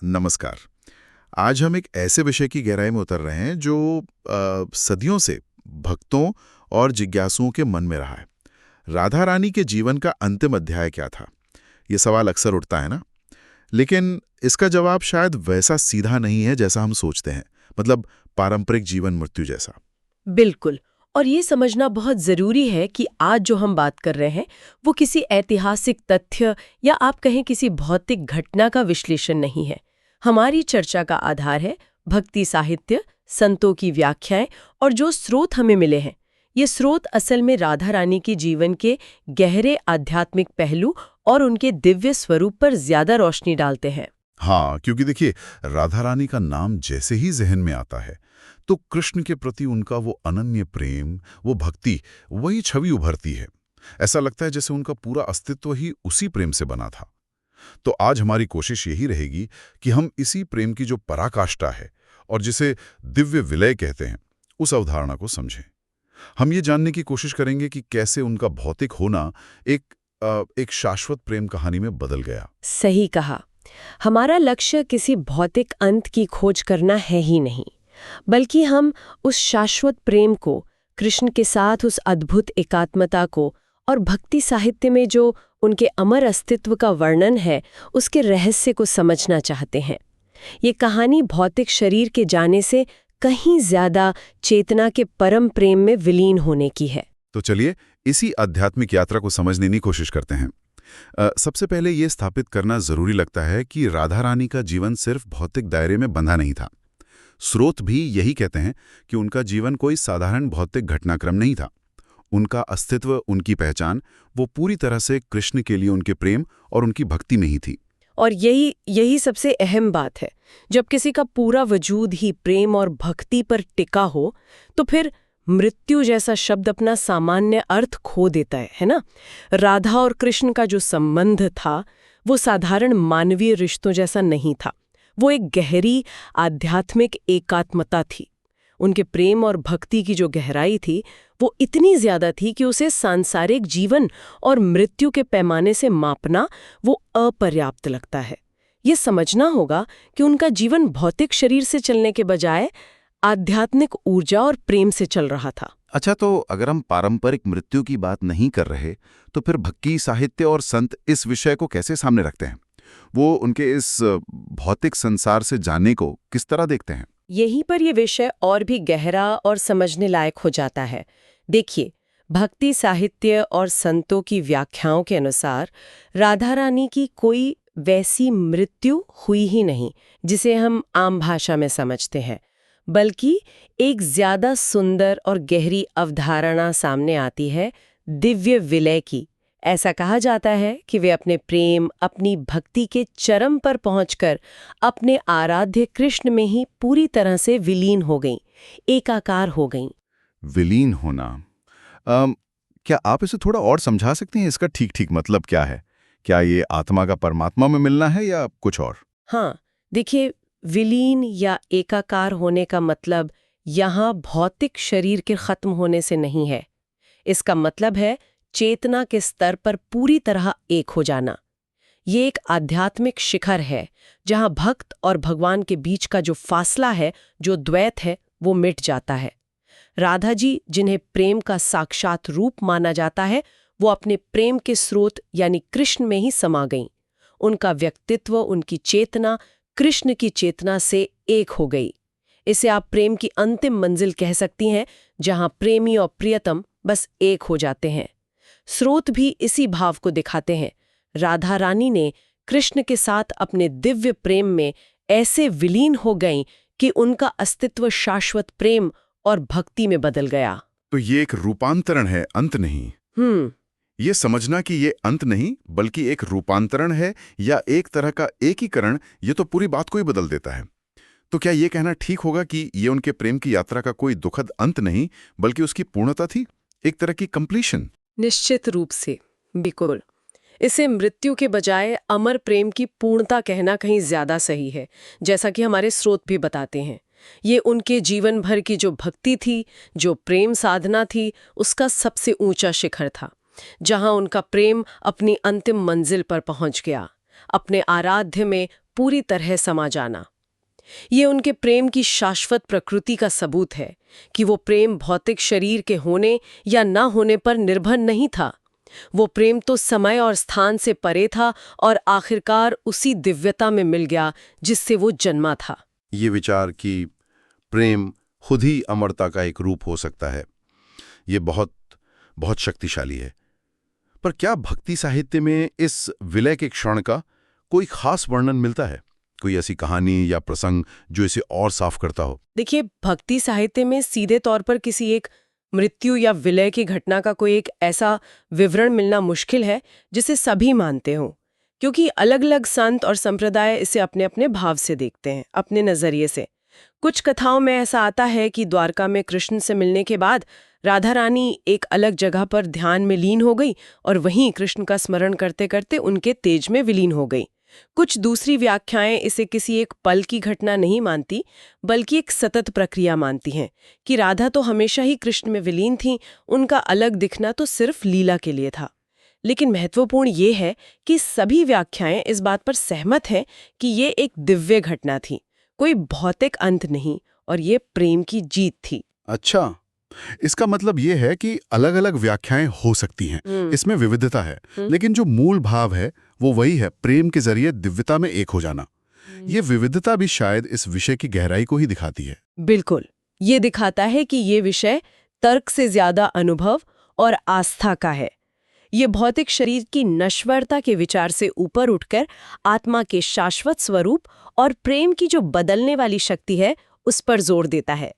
नमस्कार। आज हम एक ऐसे विषय की गहराई में उतर रहे हैं जो सदियों से भक्तों और जिज्ञासुओं के मन में रहा है। राधा रानी के जीवन का अंतिम अध्याय क्या था? ये सवाल अक्सर उठता है ना? लेकिन इसका जवाब शायद वैसा सीधा नहीं है जैसा हम सोचते हैं। मतलब पारंपरिक जीवन मृत्यु जैसा। बिल्कुल। और ये समझना बहुत जरूरी है कि आज जो हम बात कर रहे हैं वो किसी ऐतिहासिक तथ्य या आप कहें किसी भौतिक घटना का विश्लेषण नहीं है। हमारी चर्चा का आधार है भक्ति साहित्य, संतों की व्याख्याएं और जो स्रोत हमें मिले हैं। ये स्रोत असल में राधा रानी के जीवन के गहरे आध्यात्मिक पहलू और उनके दिव्य स्वरूप पर ज्यादा रोशनी डालते हैं। हाँ, क्योंकि देखिए, राधा रानी का नाम जैसे ही जहन में आता है तो कृष्ण के प्रति उनका वो अनन्य प्रेम, वो भक्ति, वही छवि उभरती है। ऐसा लगता है जैसे उनका पूरा अस्तित्व ही उसी प्रेम से बना था। तो आज हमारी कोशिश यही रहेगी कि हम इसी प्रेम की जो पराकाष्ठा है और जिसे दिव्य विलय कहते हैं, उस अवधारणा को समझें। हम ये जानने की कोशिश करेंगे कि कैसे उनका भौतिक होना एक शाश्वत प्रेम कहानी में बदल गया। सही कहा। हमारा लक्ष्य किसी भौतिक अंत की खोज करना है ही नहीं, बल्कि हम उस शाश्वत प्रेम को, कृष्ण के साथ उस अद्भुत एकात्मता को और भक्ति साहित्य में जो उनके अमर अस्तित्व का वर्णन है, उसके रहस्य को समझना चाहते हैं। ये कहानी भौतिक शरीर के जाने से कहीं ज्यादा चेतना के परम प्रेम में विलीन होने की है। तो चलिए इसी आध्यात्मिक यात्रा को समझने की कोशिश करते हैं। सबसे पहले ये स्थापित करना जरूरी लगता है कि राधा रानी का जीवन सिर्फ भौतिक दायरे में बंधा नहीं था। स्रोत भी यही कहते हैं कि उनका जीवन कोई साधारण भौतिक घटनाक्रम नहीं था। उनका अस्तित्व, उनकी पहचान, वो पूरी तरह से कृष्ण के लिए उनके प्रेम और उनकी भक्ति में ही थी। और यही सबसे अहम बात है। जब किसी का पूरा वजूद ही प्रेम और भक्ति पर टिका हो, तो फिर मृत्यु जैसा शब्द अपना सामान्य अर्थ खो देता है ना? राधा और कृष्ण का जो संबंध था, वो साधारण मानवीय रिश्तों जैसा नहीं था। वो एक गहरी आध्यात्मिक एकात्मता थी। उनके प्रेम और भक्ति की जो गहराई थी, वो इतनी ज्यादा थी कि उसे सांसारिक जीवन और मृत्यु के पैमाने से मापना वो अपर्याप्त लगता है। ये समझना होगा कि उनका जीवन भौतिक शरीर से चलने के बजाय आध्यात्मिक ऊर्जा और प्रेम से चल रहा था। अच्छा, तो अगर हम पारंपरिक मृत्यु की बात नहीं कर रहे, तो फिर भक्ति साहित्य और संत इस विषय को कैसे सामने रखते हैं? वो उनके इस भौतिक संसार से जाने को किस तरह देखते हैं? यहीं पर यह विषय और भी गहरा और समझने लायक हो जाता है। देखिए, भक्ति साहित्य और संतों की व्याख्याओं के अनुसार राधा रानी की कोई वैसी मृत्यु हुई ही नहीं जिसे हम आम भाषा में समझते हैं, बल्कि एक ज्यादा सुंदर और गहरी अवधारणा सामने आती है दिव्य विलय की। ऐसा कहा जाता है कि वे अपने प्रेम, अपनी भक्ति के चरम पर पहुंचकर अपने आराध्य कृष्ण में ही पूरी तरह से विलीन हो गईं, एकाकार हो गईं। विलीन होना। क्या आप इसे थोड़ा और समझा सकते हैं? इसका ठीक मतलब क्या है? क्या ये आत्मा का परमात्मा में मिलना है या कुछ और? हाँ, देखिए, विलीन या एकाकार होने का मतलब यहाँ भौतिक शरीर के खत्म होने से नहीं है। इसका मतलब है चेतना के स्तर पर पूरी तरह एक हो जाना। ये एक आध्यात्मिक शिखर है जहाँ भक्त और भगवान के बीच का जो फासला है, जो द्वैत है, वो मिट जाता है। राधा जी, जिन्हें प्रेम का साक्षात रूप माना जाता है, वो अपने प्रेम के स्रोत यानी कृष्ण में ही समा गईं। उनका व्यक्तित्व, उनकी चेतना कृष्ण की चेतना से एक हो गई। इसे आप प्रेम की अंतिम मंजिल कह सकती हैं, जहां प्रेमी और प्रियतम बस एक हो जाते हैं। स्रोत भी इसी भाव को दिखाते हैं। राधा रानी ने कृष्ण के साथ अपने दिव्य प्रेम में ऐसे विलीन हो गईं कि उनका अस्तित्व शाश्वत प्रेम और भक्ति में बदल गया। तो ये एक रूपांतरण है, अंत नहीं। ये समझना कि ये अंत नहीं बल्कि एक रूपांतरण है या एक तरह का एकीकरण, ये तो पूरी बात को ही बदल देता है। तो क्या ये कहना ठीक होगा कि ये उनके प्रेम की यात्रा का कोई दुखद अंत नहीं बल्कि उसकी पूर्णता थी, एक तरह की कंप्लीशन? निश्चित रूप से, बिल्कुल। इसे मृत्यु के बजाय अमर प्रेम की पूर्णता कहना कहीं ज्यादा सही है, जैसा कि हमारे स्रोत भी बताते हैं। ये उनके जीवन भर की जो भक्ति थी, जो प्रेम साधना थी, उसका सबसे ऊंचा शिखर था, जहां उनका प्रेम अपनी अंतिम मंजिल पर पहुंच गया। अपने आराध्य में पूरी तरह समा जाना। ये उनके प्रेम की शाश्वत प्रकृति का सबूत है कि वो प्रेम भौतिक शरीर के होने या ना होने पर निर्भर नहीं था। वो प्रेम तो समय और स्थान से परे था और आखिरकार उसी दिव्यता में मिल गया जिससे वो जन्मा था। ये विचार कि प्रेम खुद ही अमरता का एक रूप हो सकता है, ये बहुत बहुत शक्तिशाली है। पर क्या भक्ति साहित्य में इस विलय के क्षण का कोई खास वर्णन मिलता है? कोई ऐसी कहानी या प्रसंग जो इसे और साफ करता हो? देखिए, भक्ति साहित्य में सीधे तौर पर किसी एक मृत्यु या विलय की घटना का कोई एक ऐसा विवरण मिलना मुश्किल है जिसे सभी मानते हों, क्योंकि अलग अलग संत और संप्रदाय इसे अपने अपने भाव से देखते हैं, अपने नजरिए से। कुछ कथाओं में ऐसा आता है कि द्वारका में कृष्ण से मिलने के बाद राधा रानी एक अलग जगह पर ध्यान में लीन हो गई और वहीं कृष्ण का स्मरण करते करते उनके तेज में विलीन हो गई। कुछ दूसरी व्याख्याएं इसे किसी एक पल की घटना नहीं मानती, बल्कि एक सतत प्रक्रिया मानती हैं कि राधा तो हमेशा ही कृष्ण में विलीन थीं, उनका अलग दिखना तो सिर्फ लीला के लिए था। लेकिन महत्वपूर्ण ये है कि सभी व्याख्याएं इस बात पर सहमत हैं कि ये एक दिव्य घटना थी, कोई भौतिक अंत नहीं, और ये प्रेम की जीत थी। अच्छा, इसका मतलब ये है कि अलग-अलग व्याख्याएं हो सकती हैं, इसमें विविधता है, लेकिन जो मूल भाव है वो वही है, प्रेम के जरिए दिव्यता में एक हो जाना। ये विविधता भी शायद इस विषय की गहराई को ही दिखाती है। बिल्कुल, ये दिखाता है कि ये विषय तर्क से ज्यादा अनुभव और आस्था का है। ये भौतिक शरीर की नश्वरता के विचार से ऊपर उठकर आत्मा के शाश्वत स्वरूप और प्रेम की जो बदलने वाली शक्ति है उस पर जोर देता है।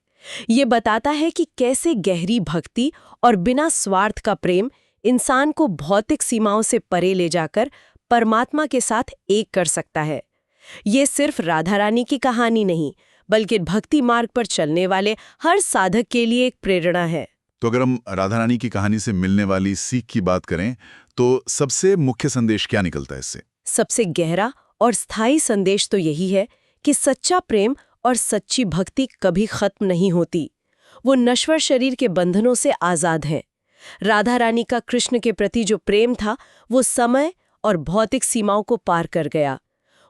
ये बताता है कि कैसे गहरी भक्ति और बिना स्वार्थ का प्रेम इंसान को भौतिक सीमाओं से परे ले जाकर परमात्मा के साथ एक कर सकता है। ये सिर्फ राधा रानी की कहानी नहीं, बल्कि भक्ति मार्ग पर चलने वाले हर साधक के लिए एक प्रेरणा है। तो अगर हम राधा रानी की कहानी से मिलने वाली सीख की बात करें तो सबसे मुख्य संदेश क्या निकलता है इससे? सबसे गहरा और स्थायी संदेश तो यही है कि सच्चा प्रेम और सच्ची भक्ति कभी खत्म नहीं होती। वो नश्वर शरीर के बंधनों से आजाद हैं। राधा रानी का कृष्ण के प्रति जो प्रेम था वो समय और भौतिक सीमाओं को पार कर गया।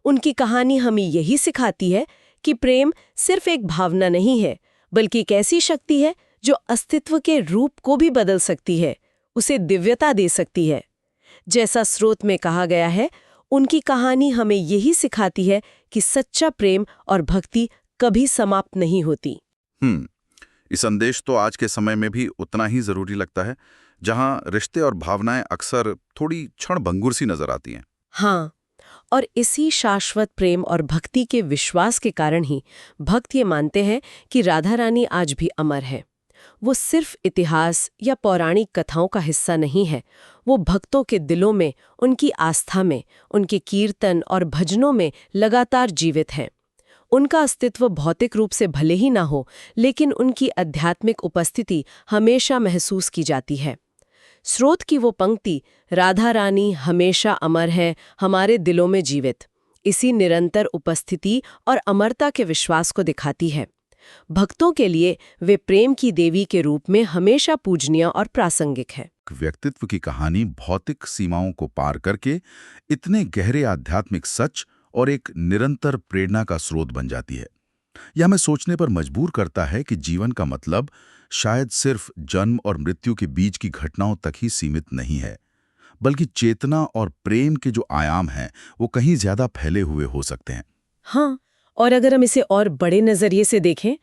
उनकी कहानी हमें यही सिखाती है कि प्रेम सिर्फ एक भावना नहीं है, बल्कि एक ऐसी शक्ति है जो अस्तित्व के रूप को भी बदल सकती है, उसे दिव्यता दे सकती है। जैसा स्रोत में कहा गया है, उनकी कहानी हमें यही सिखाती है कि सच्चा प्रेम और भक्ति कभी समाप्त नहीं होती। ये संदेश तो आज के समय में भी उतना ही जरूरी लगता है, जहां रिश्ते और भावनाएं अक्सर थोड़ी क्षणभंगुर सी नजर आती हैं। हाँ, और इसी शाश्वत प्रेम और भक्ति के विश्वास के कारण ही भक्त ये मानते हैं कि राधा रानी आज भी अमर है। वो सिर्फ इतिहास या पौराणिक कथाओं का हिस्सा नहीं है, वो भक्तों के दिलों में, उनकी आस्था में, उनके कीर्तन और भजनों में लगातार जीवित हैं। उनका अस्तित्व भौतिक रूप से भले ही ना हो, लेकिन उनकी आध्यात्मिक उपस्थिति हमेशा महसूस की जाती है। स्रोत की वो पंक्ति, राधा रानी हमेशा अमर है, हमारे दिलों में जीवित, इसी निरंतर उपस्थिति और अमरता के विश्वास को दिखाती है। भक्तों के लिए वे प्रेम की देवी के रूप में हमेशा पूजनीय और प्रासंगिक है। व्यक्तित्व की कहानी भौतिक सीमाओं को पार करके इतने गहरे आध्यात्मिक सच और एक निरंतर प्रेरणा का स्रोत बन जाती है। यह हमें सोचने पर मजबूर करता है कि जीवन का मतलब शायद सिर्फ जन्म और मृत्यु के बीच की घटनाओं तक ही सीमित नहीं है, बल्कि चेतना और प्रेम के जो आयाम हैं वो कहीं ज्यादा फैले हुए हो सकते हैं। हाँ, और अगर हम इसे और बड़े नजरिए से देखें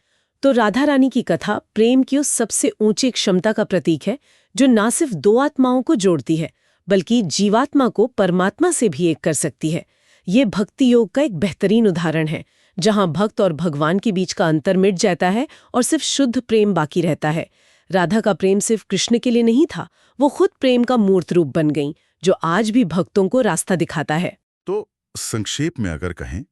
तो राधा रानी की कथा प्रेम की उस सबसे ऊंची क्षमता का प्रतीक है जो न सिर्फ दो आत्माओं को जोड़ती है, बल्कि जीवात्मा को परमात्मा से भी एक कर सकती है। ये भक्ति योग का एक बेहतरीन उदाहरण है, जहां भक्त और भगवान के बीच का अंतर मिट जाता है और सिर्फ शुद्ध प्रेम बाकी रहता है। राधा का प्रेम सिर्फ कृष्ण के लिए नहीं था, वो खुद प्रेम का मूर्त रूप बन गईं, जो आज भी भक्तों को रास्ता दिखाता है। तो संक्षेप में अगर कहें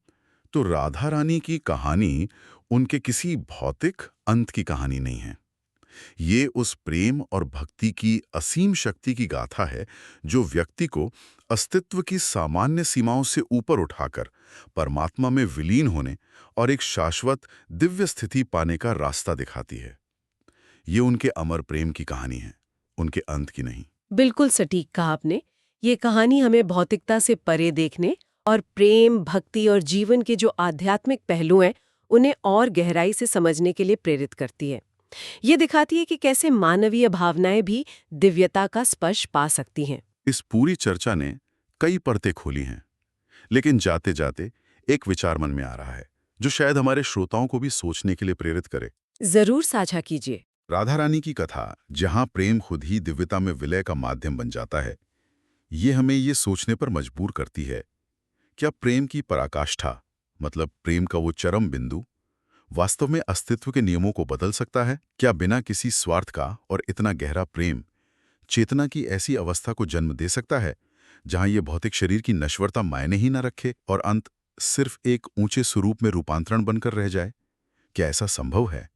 तो राधा रानी की कहानी उनके किसी भौतिक अंत की कहानी नहीं है। ये उस प्रेम और भक्ति की असीम शक्ति की गाथा है जो व्यक्ति को अस्तित्व की सामान्य सीमाओं से ऊपर उठाकर परमात्मा में विलीन होने और एक शाश्वत दिव्य स्थिति पाने का रास्ता दिखाती है। ये उनके अमर प्रेम की कहानी है, उनके अंत की नहीं। बिल्कुल सटीक कहा आपने। ये कहानी हमें भौतिकता से परे देखने और प्रेम, भक्ति और जीवन के जो आध्यात्मिक पहलू हैं उन्हें और गहराई से समझने के लिए प्रेरित करती है। ये दिखाती है कि कैसे मानवीय भावनाएं भी दिव्यता का स्पर्श पा सकती हैं। इस पूरी चर्चा ने कई परतें खोली हैं, लेकिन जाते जाते एक विचार मन में आ रहा है जो शायद हमारे श्रोताओं को भी सोचने के लिए प्रेरित करे। जरूर साझा कीजिए। राधा रानी की कथा, जहां प्रेम खुद ही दिव्यता में विलय का माध्यम बन जाता है, ये हमें ये सोचने पर मजबूर करती है, क्या प्रेम की पराकाष्ठा, मतलब प्रेम का वो चरम बिंदु, वास्तव में अस्तित्व के नियमों को बदल सकता है? क्या बिना किसी स्वार्थ का और इतना गहरा प्रेम चेतना की ऐसी अवस्था को जन्म दे सकता है जहां ये भौतिक शरीर की नश्वरता मायने ही न रखे और अंत सिर्फ एक ऊंचे स्वरूप में रूपांतरण बनकर रह जाए? क्या ऐसा संभव है?